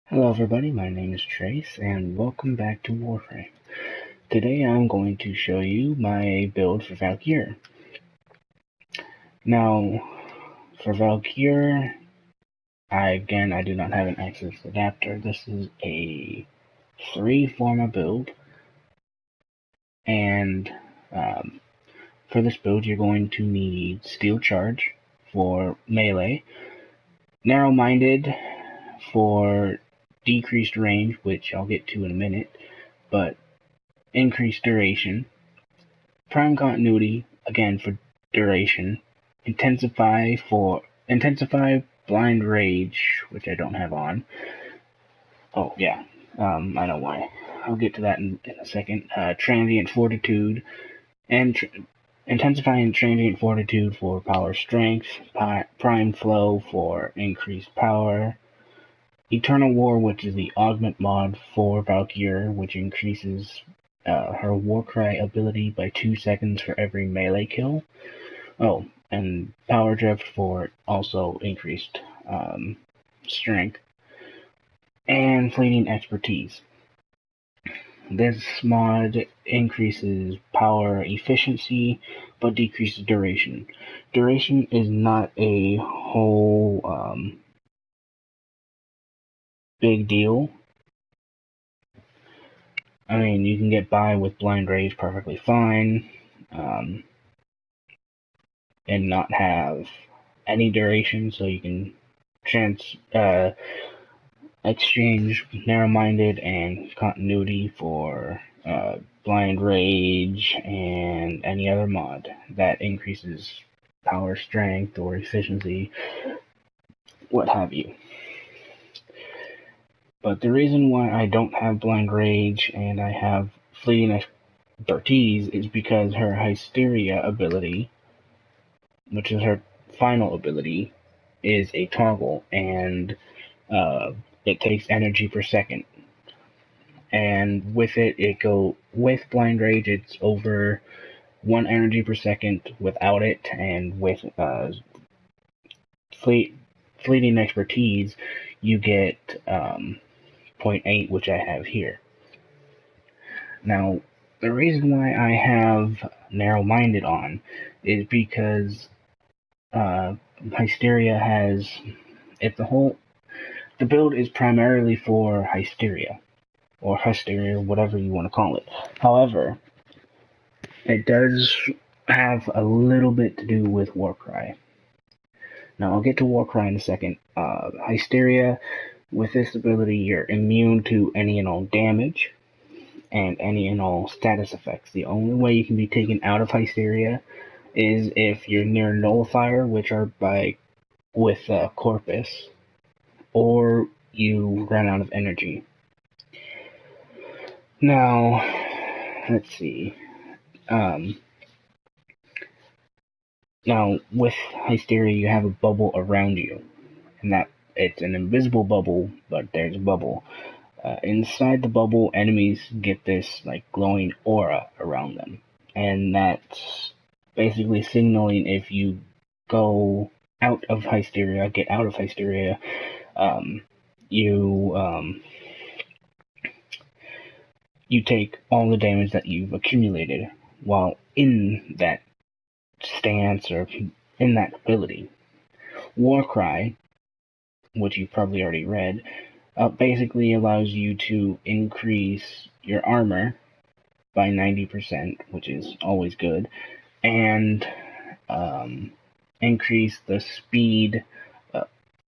Hello everybody, my name is Trace and welcome back to Warframe. Today I'm going to show you my build for Valkyr. Now, for Valkyr, I do not have an access adapter. This is a 3-forma build, and for this build you're going to need Steel Charge for melee, Narrow-Minded for decreased range, which I'll get to in a minute, but increased duration, Prime Continuity, again for duration, Intensify Blind Rage, which I don't have on. Oh yeah, I know why. I'll get to that in a second. Transient Fortitude, and Intensify and Transient Fortitude for power strength, Prime Flow for increased power, Eternal War, which is the augment mod for Valkyr, which increases her Warcry ability by 2 seconds for every melee kill. Oh, and Power Drift for also increased strength. And Fleeting Expertise. This mod increases power efficiency, but decreases duration. Duration is not a whole big deal. I mean, you can get by with Blind Rage perfectly fine, and not have any duration, so you can exchange Narrow-Minded and Continuity for Blind Rage and any other mod that increases power, strength, or efficiency, what have you. But the reason why I don't have Blind Rage and I have Fleeting Expertise is because her Hysteria ability, which is her final ability, is a toggle, and it takes energy per second. And with with Blind Rage, it's over 1 energy per second without it, and with Fleeting Expertise, you get 0.8, which I have here. Now, the reason why I have Narrow-Minded on is because Hysteria has the build is primarily for Hysteria, or Hysteria, whatever you want to call it. However, it does have a little bit to do with Warcry. Now, I'll get to Warcry in a second. Hysteria, with this ability, you're immune to any and all damage and any and all status effects. The only way you can be taken out of Hysteria is if you're near Nullifier, which are with Corpus, or you run out of energy. Now, let's see. Now, with Hysteria, you have a bubble around you, and that it's an invisible bubble, but there's a bubble. Inside the bubble, enemies get this like glowing aura around them, and that's basically signaling if you go out of Hysteria, get out of Hysteria, you take all the damage that you've accumulated while in that stance or in that ability. Warcry, which you've probably already read, basically allows you to increase your armor by 90%, which is always good, and increase the speed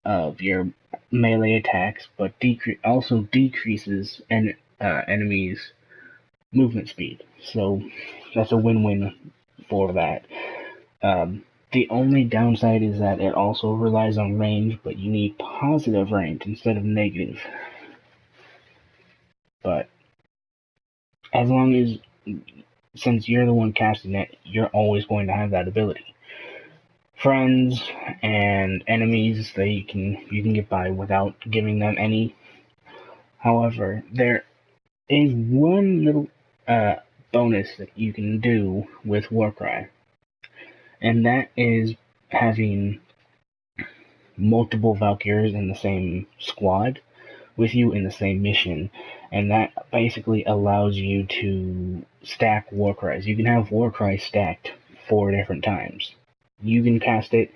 of your melee attacks, but also decreases enemies' movement speed. So that's a win-win for that. The only downside is that it also relies on range, but you need positive range instead of negative. But as long as, since you're the one casting it, you're always going to have that ability. Friends and enemies, you can get by without giving them any. However, there is one little bonus that you can do with Warcry, and that is having multiple Valkyrs in the same squad, with you in the same mission, and that basically allows you to stack Warcries. You can have Warcry stacked 4 different times. You can cast it,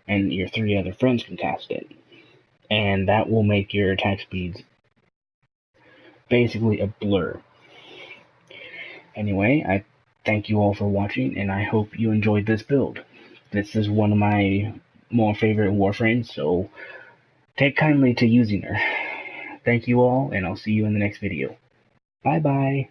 and your 3 other friends can cast it, and that will make your attack speeds basically a blur. Anyway, I thank you all for watching, and I hope you enjoyed this build. This is one of my more favorite Warframes, so take kindly to using her. Thank you all, and I'll see you in the next video. Bye bye!